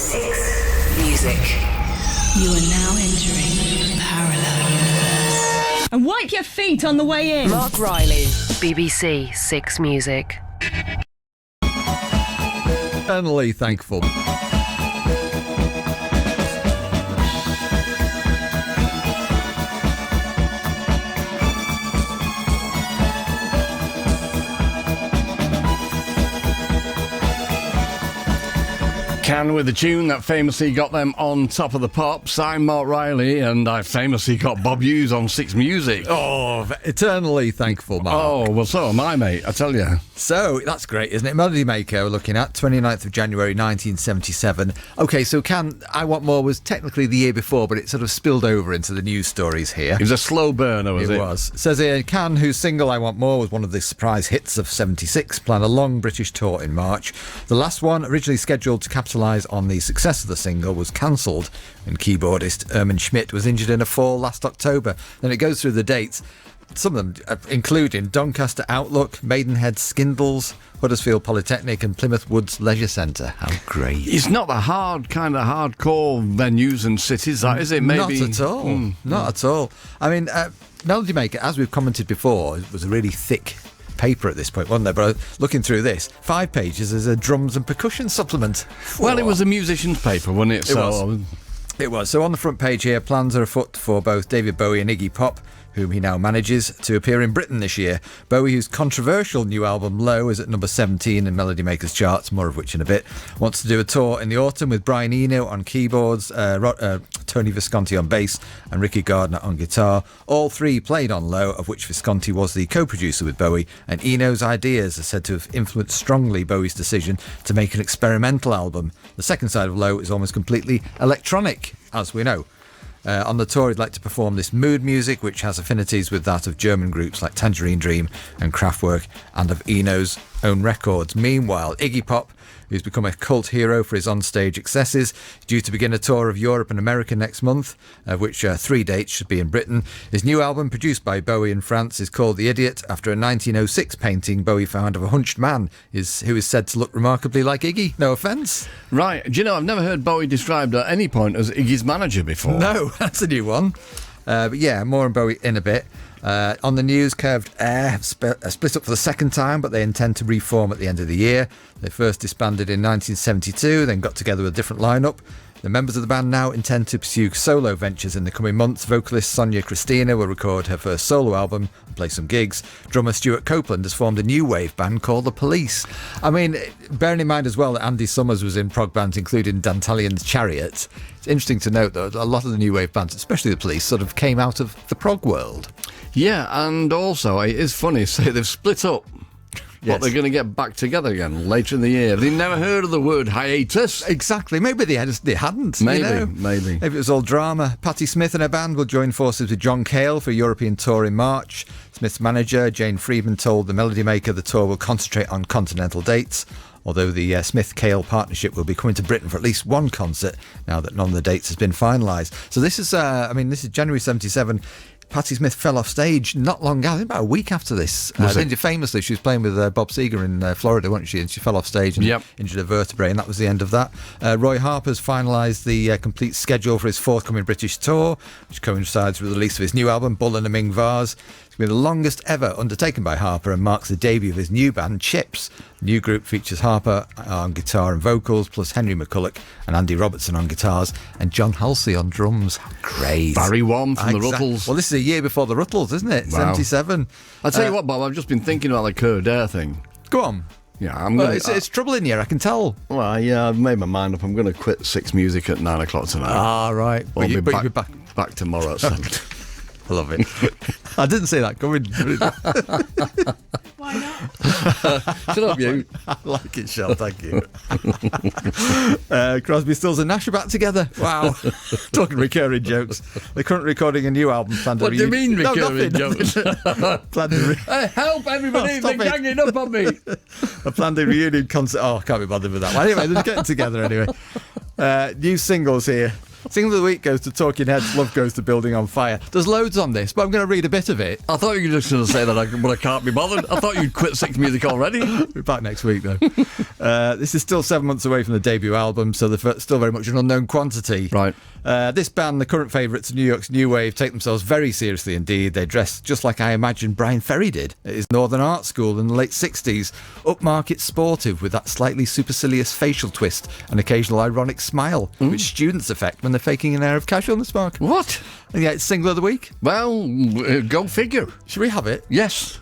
6 Music. You are now entering parallel universe. And wipe your feet on the way in. Marc Riley, BBC 6 Music. Eternally thankful. Can with the tune that famously got them on top of the pops. I'm Marc Riley, and I famously got Bob Hughes on 6 Music. Oh, eternally thankful, Mark. Oh, well, so am I, mate, I tell you. So, that's great, isn't it? Melody Maker, we're looking at 29th of January 1977. OK, so Can I Want More was technically the year before, but it sort of spilled over into the news stories here. It was a slow burner, was it? It was. It says here, Can, whose single I Want More was one of the surprise hits of 76, planned a long British tour in March. The last one, originally scheduled to capitalise on the success of the single, was cancelled when keyboardist Erman Schmidt was injured in a fall last October. Then it goes through the dates, some of them including Doncaster Outlook, Maidenhead Skindles, Huddersfield Polytechnic and Plymouth Woods Leisure Centre. How great. It's not the hardcore venues and cities, that is it? Maybe Not at all. Not at all. I mean, Melody Maker, as we've commented before, was a really thick paper at this point, wasn't there? But looking through this, 5 pages as a drums and percussion supplement. Well, it was a musician's paper, wasn't it? It was. So on the front page here, plans are afoot for both David Bowie and Iggy Pop, whom he now manages, to appear in Britain this year. Bowie, whose controversial new album Low is at number 17 in Melody Maker's charts, more of which in a bit, wants to do a tour in the autumn with Brian Eno on keyboards, Tony Visconti on bass and Ricky Gardner on guitar. All 3 played on Low, of which Visconti was the co-producer with Bowie, and Eno's ideas are said to have influenced strongly Bowie's decision to make an experimental album. The second side of Low is almost completely electronic, as we know. On the tour, he'd like to perform this mood music, which has affinities with that of German groups like Tangerine Dream and Kraftwerk, and of Eno's own records. Meanwhile, Iggy Pop, who's become a cult hero for his onstage excesses, is due to begin a tour of Europe and America next month, of which 3 dates should be in Britain. His new album, produced by Bowie in France, is called The Idiot, after a 1906 painting Bowie found of a hunched man who is said to look remarkably like Iggy. No offence. Right. Do you know, I've never heard Bowie described at any point as Iggy's manager before. No, that's a new one. But yeah, more on Bowie in a bit. On the news, Curved Air have split up for the second time, but they intend to reform at the end of the year. They first disbanded in 1972, then got together with a different lineup. The members of the band now intend to pursue solo ventures in the coming months. Vocalist Sonia Christina will record her first solo album and play some gigs. Drummer Stuart Copeland has formed a new wave band called The Police. I mean, bearing in mind as well that Andy Summers was in prog bands including Dantalion's Chariot, it's interesting to note that a lot of the new wave bands, especially The Police, sort of came out of the prog world. Yeah, and also it is funny, say they've split up. Yes. But they're going to get back together again later in the year. They've never heard of the word hiatus. Exactly. Maybe they hadn't. Maybe, you know? maybe. Maybe it was all drama. Patti Smith and her band will join forces with John Cale for a European tour in March. Smith's manager, Jane Friedman, told the Melody Maker the tour will concentrate on continental dates, although the Smith-Cale partnership will be coming to Britain for at least one concert now that none of the dates has been finalised. So this is, this is January 77. Patti Smith fell off stage not long ago, I think about a week after this. Famously, she was playing with Bob Seger in Florida, wasn't she? And she fell off stage and injured a vertebrae, and that was the end of that. Roy Harper's finalised the complete schedule for his forthcoming British tour, which coincides with the release of his new album, Bull and a Ming Vase. It's been the longest ever undertaken by Harper and marks the debut of his new band, Chips. The new group features Harper on guitar and vocals, plus Henry McCulloch and Andy Robertson on guitars, and John Halsey on drums. How great. Barry Wom from the Ruttles. Well, this is a year before the Ruttles, isn't it? Wow. 77. I'll tell you what, Bob, I've just been thinking about the Curved Air thing. Go on. Yeah, I'm going it's troubling you, I can tell. Well, yeah, I've made my mind up. I'm going to quit 6 Music at 9 o'clock tonight. Ah, right. I'll be back tomorrow at 7. I love it. I didn't say that coming. Why not? Shut up, you. I like it, Shell, thank you. Crosby, Stills and Nash are back together. Wow. Talking recurring jokes. They're currently recording a new album. What do you mean recurring jokes? Help, everybody, they're ganging up on me. I planned a reunion concert. Oh, I can't be bothered with that one. Anyway, they're getting together anyway. New singles here. Single of the week goes to Talking Heads, Love Goes to Building on Fire. There's loads on this, but I'm going to read a bit of it. I thought you were just going to say that I can't be bothered. I thought you'd quit 6 Music already. We're back next week, though. This is still 7 months away from the debut album, so they're still very much an unknown quantity. Right. This band, the current favourites of New York's new wave, take themselves very seriously indeed. They dress just like I imagine Brian Ferry did at his Northern Art School in the late 60s. Upmarket sportive with that slightly supercilious facial twist and occasional ironic smile, which students affect when they're faking an air of casualness, Mark. What? And yeah, it's single of the week. Well, go figure. Should we have it? Yes.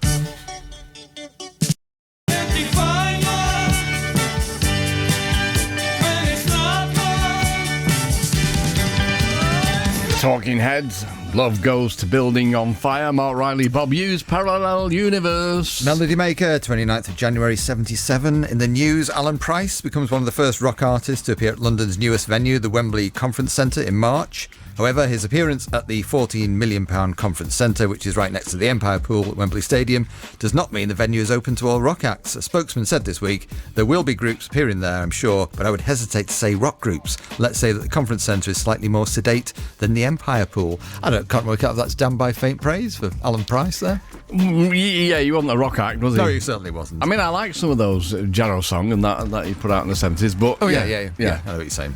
Talking Heads, Love Goes to Building on Fire, Marc Riley, Bob Hughes, Parallel Universe. Melody Maker, 29th of January 77. In the news, Alan Price becomes one of the first rock artists to appear at London's newest venue, the Wembley Conference Centre, in March. However, his appearance at the £14 million Conference Centre, which is right next to the Empire Pool at Wembley Stadium, does not mean the venue is open to all rock acts. A spokesman said this week, there will be groups appearing there, I'm sure, but I would hesitate to say rock groups. Let's say that the Conference Centre is slightly more sedate than the Empire Pool. Can't work out if that's damned by faint praise for Alan Price there. Yeah, he wasn't a rock act, was he? No, he certainly wasn't. I mean, I like some of those Jarrow song and that he put out in the 70s, but... Oh, yeah. I know what you're saying.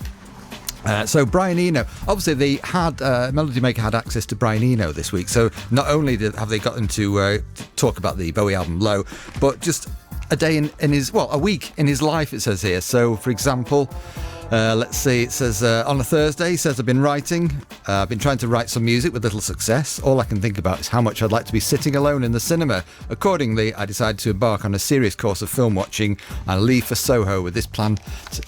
So Brian Eno, obviously they had Melody Maker had access to Brian Eno this week, so not only have they gotten to talk about the Bowie album Low, but just a day in his, a week in his life, it says here. So for example, let's see, it says on a Thursday, he says, I've been writing, I've been trying to write some music with little success. All I can think about is how much I'd like to be sitting alone in the cinema. Accordingly, I decided to embark on a serious course of film watching and leave for Soho with this plan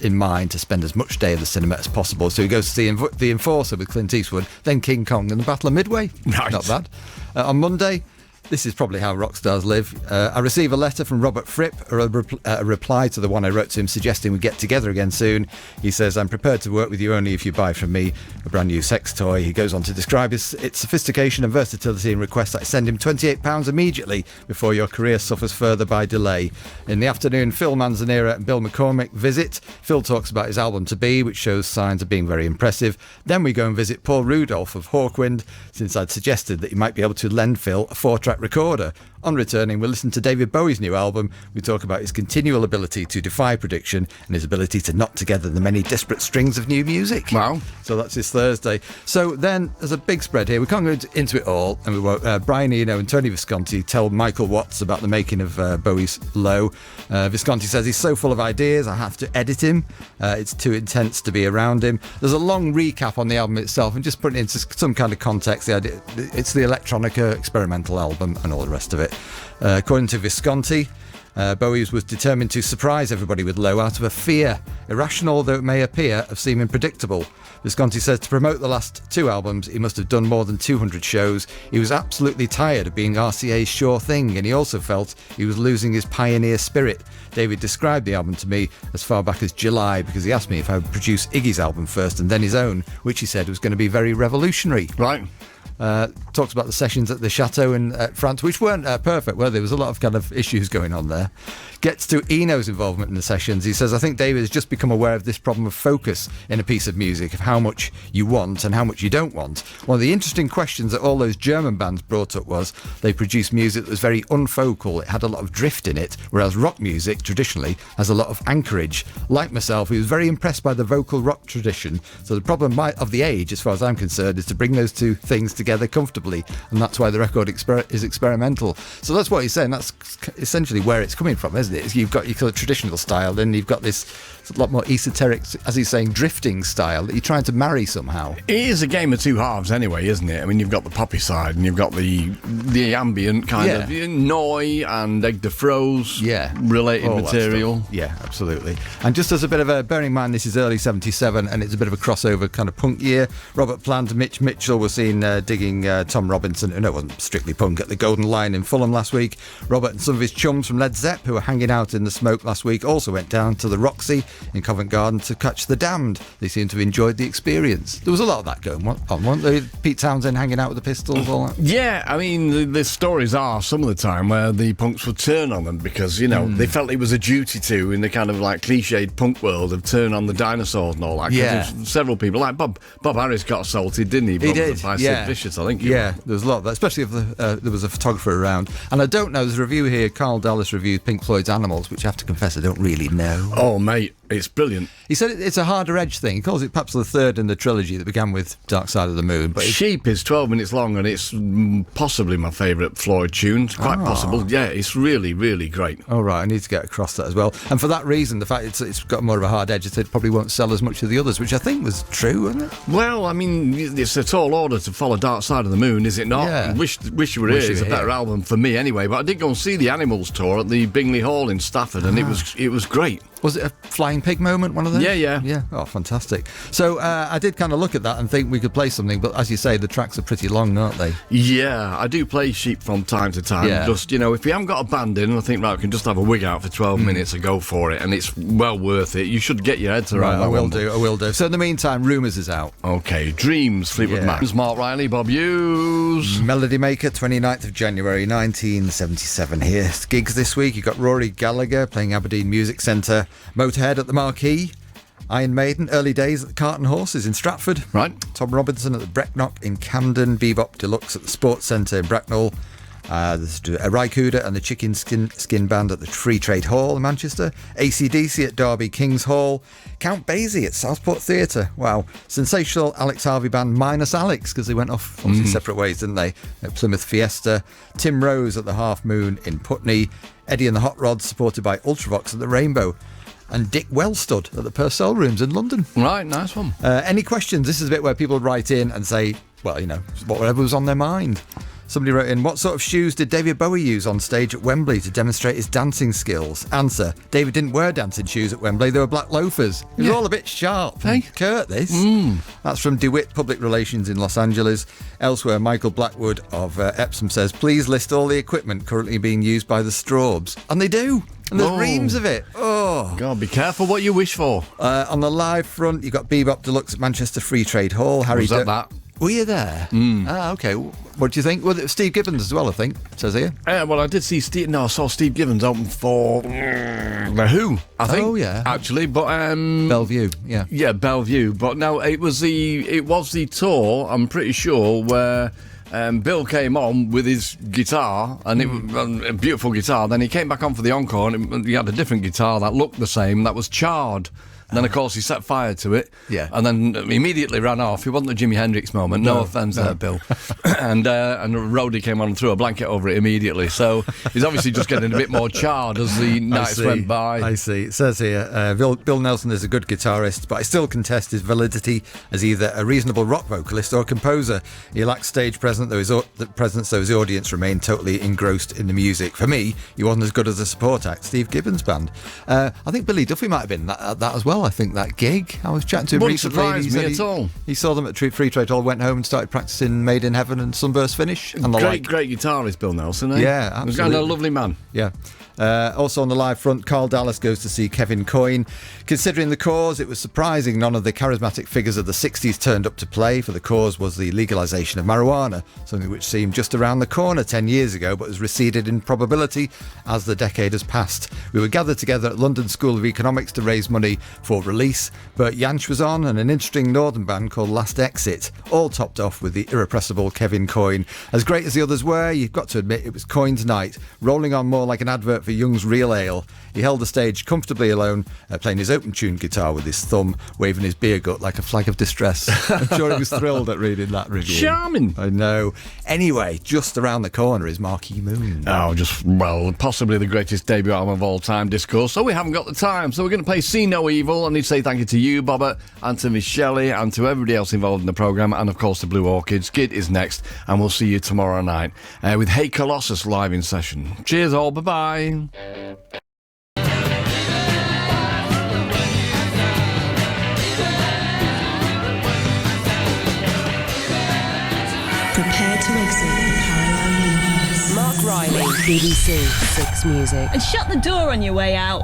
in mind to spend as much day at the cinema as possible. So he goes to see The Enforcer with Clint Eastwood, then King Kong and the Battle of Midway. Nice. Not bad. On Monday, this is probably how rock stars live. I receive a letter from Robert Fripp, a reply to the one I wrote to him suggesting we get together again soon. He says, I'm prepared to work with you only if you buy from me a brand new sex toy. He goes on to describe its sophistication and versatility and requests that I send him £28 immediately before your career suffers further by delay. In the afternoon, Phil Manzanera and Bill McCormick visit. Phil talks about his album To Be, which shows signs of being very impressive. Then we go and visit Paul Rudolph of Hawkwind, since I'd suggested that he might be able to lend Phil a 4-track recorder. On returning, we'll listen to David Bowie's new album. We talk about his continual ability to defy prediction and his ability to knot together the many disparate strings of new music. Wow. So that's his Thursday. So then there's a big spread here. We can't go into it all. And we won't. Brian Eno and Tony Visconti tell Michael Watts about the making of Bowie's Low. Visconti says he's so full of ideas, I have to edit him. It's too intense to be around him. There's a long recap on the album itself and just putting it into some kind of context. The idea, it's the electronica experimental album and all the rest of it. According to Visconti, Bowie was determined to surprise everybody with Low out of a fear, irrational though it may appear, of seeming predictable. Visconti says to promote the last two albums, he must have done more than 200 shows. He was absolutely tired of being RCA's sure thing, and he also felt he was losing his pioneer spirit. David described the album to me as far back as July because he asked me if I would produce Iggy's album first and then his own, which he said was going to be very revolutionary. Right. Talks about the sessions at the Chateau in France, which weren't perfect, were there? There was a lot of kind of issues going on there. Gets to Eno's involvement in the sessions. He says, I think David has just become aware of this problem of focus in a piece of music, of how much you want and how much you don't want. One of the interesting questions that all those German bands brought up was they produced music that was very unfocal. It had a lot of drift in it, whereas rock music traditionally has a lot of anchorage. Like myself, he was very impressed by the vocal rock tradition. So the problem of the age, as far as I'm concerned, is to bring those two things together comfortably, and that's why the record is experimental. So that's what he's saying. That's essentially where it's coming from, isn't it? You've got your kind of traditional style, then you've got this a lot more esoteric, as he's saying, drifting style that you're trying to marry somehow. It is a game of two halves anyway, isn't it? I mean, you've got the poppy side and you've got the ambient kind of Noi and Egg de Froze related material. Yeah, absolutely. And just as a bit of a, bearing in mind this is early 77 and it's a bit of a crossover kind of punk year, Robert Plant and Mitch Mitchell were seen digging Tom Robinson, no, it wasn't strictly punk, at the Golden Lion in Fulham last week. Robert and some of his chums from Led Zepp who were hanging out in the smoke last week also went down to the Roxy in Covent Garden to catch The Damned. They seem to have enjoyed the experience. There was a lot of that going on, weren't there? Pete Townsend hanging out with the Pistols, all that. Yeah, I mean, the stories are some of the time where the punks would turn on them because, you know, they felt it was a duty to, in the kind of like cliched punk world, of turn on the dinosaurs and all that. Yeah. Several people, like Bob Harris got assaulted, didn't he? He did, by yeah. Sid Vicious, I think. Yeah, there was a lot of that, especially if there was a photographer around. And I don't know, there's a review here, Carl Dallas reviewed Pink Floyd's Animals, which I have to confess I don't really know. Oh, mate, it's brilliant. He said it's a harder edge thing. He calls it perhaps the third in the trilogy that began with Dark Side of the Moon. But Sheep is 12 minutes long and it's possibly my favourite Floyd tune. It's quite possible. Yeah, it's really, really great. Oh, right, I need to get across that as well. And for that reason, the fact it's got more of a hard edge, it probably won't sell as much as the others, which I think was true, wasn't it? Well, I mean, it's a tall order to follow Dark Side of the Moon, is it not? Yeah. Wish You Were Here is a better album for me anyway, but I did go and see the Animals tour at the Bingley Hall in Stafford and it was great. Was it a flying pig moment, one of those? Yeah. Oh, fantastic. So I did kind of look at that and think we could play something, but as you say, the tracks are pretty long, aren't they? Yeah, I do play Sheep from time to time. Yeah. Just, you know, if we haven't got a band in, I think, right, we can just have a wig out for 12 minutes and go for it, and it's well worth it. You should get your heads around that. I will do. So in the meantime, Rumours is out. Okay, Dreams, Fleetwood Mac. Marc Riley, Bob Hughes. Melody Maker, 29th of January 1977 here. Gigs this week, you've got Rory Gallagher playing Aberdeen Music Centre, Motorhead at the Marquee, Iron Maiden, Early Days at the Cart and Horses in Stratford. Right. Tom Robinson at the Brecknock in Camden, Bebop Deluxe at the Sports Centre in Bracknell. There's Rycuda and the Chicken Skin Band at the Free Trade Hall in Manchester. AC/DC at Derby King's Hall. Count Basie at Southport Theatre. Wow. Sensational Alex Harvey Band minus Alex, because they went off obviously separate ways, didn't they? At Plymouth Fiesta. Tim Rose at the Half Moon in Putney. Eddie and the Hot Rods supported by Ultravox at the Rainbow. And Dick Wellstud at the Purcell Rooms in London. Right, nice one. Any questions? This is a bit where people write in and say, well, you know, whatever was on their mind. Somebody wrote in, what sort of shoes did David Bowie use on stage at Wembley to demonstrate his dancing skills? Answer, David didn't wear dancing shoes at Wembley, they were black loafers. It was all a bit sharp. Hey, Kurt, this. That's from DeWitt Public Relations in Los Angeles. Elsewhere, Michael Blackwood of Epsom says, please list all the equipment currently being used by the Straubs. And they do. And there's reams of it. Oh. God, be careful what you wish for. On the live front, you've got Bebop Deluxe at Manchester Free Trade Hall. Was that? Were you there? Okay. What do you think? Well, Steve Gibbons as well, I think, it says here. Well, I did see Steve. No, I saw Steve Gibbons open for The Who, I think. Oh, yeah. Actually, but Bellevue, yeah. Yeah, Bellevue. But no, it was the tour, I'm pretty sure, where Bill came on with his guitar, and it was a beautiful guitar. Then he came back on for the encore, and he had a different guitar that looked the same, that was charred. And then, of course, he set fire to it. Yeah. And then immediately ran off. It wasn't a Jimi Hendrix moment. No offence there, Bill. and Rhodey came on and threw a blanket over it immediately. So he's obviously just getting a bit more charred as the nights went by. I see. It says here, Bill Nelson is a good guitarist, but I still contest his validity as either a reasonable rock vocalist or a composer. He lacks stage presence, though his audience remained totally engrossed in the music. For me, he wasn't as good as a support act. Steve Gibbons' band. I think Billy Duffy might have been at that as well. I think that gig. I was chatting to him Wouldn't recently. surprise me at all. He saw them at Free Trade Hall, went home and started practicing Made in Heaven and Sunburst Finish. And great guitarist, Bill Nelson. Eh? Yeah, absolutely. He's kind of a lovely man. Yeah. Also on the live front, Carl Dallas goes to see Kevin Coyne. Considering the cause, it was surprising none of the charismatic figures of the 60s turned up to play, for the cause was the legalisation of marijuana, something which seemed just around the corner 10 years ago but has receded in probability as the decade has passed. We were gathered together at London School of Economics to raise money for release. Bert Jansch was on, and an interesting northern band called Last Exit, all topped off with the irrepressible Kevin Coyne. As great as the others were, you've got to admit it was Coyne's night, rolling on more like an advert for Young's Real Ale. He held the stage comfortably alone, playing his open-tuned guitar with his thumb, waving his beer gut like a flag of distress. I'm sure he was thrilled at reading that review. Charming. I know. Anyway, just around the corner is Marquee Moon. Oh, possibly the greatest debut album of all time, Discourse. So we haven't got the time, so we're going to play See No Evil. I need to say thank you to you, Bobbert, and to Miss Shelley, and to everybody else involved in the programme, and of course the Blue Orchids. Gid is next, and we'll see you tomorrow night with Hey Colossus live in session. Cheers all, bye-bye. Prepare to exit the parallel universe. Marc Riley, BBC Six Music. And shut the door on your way out.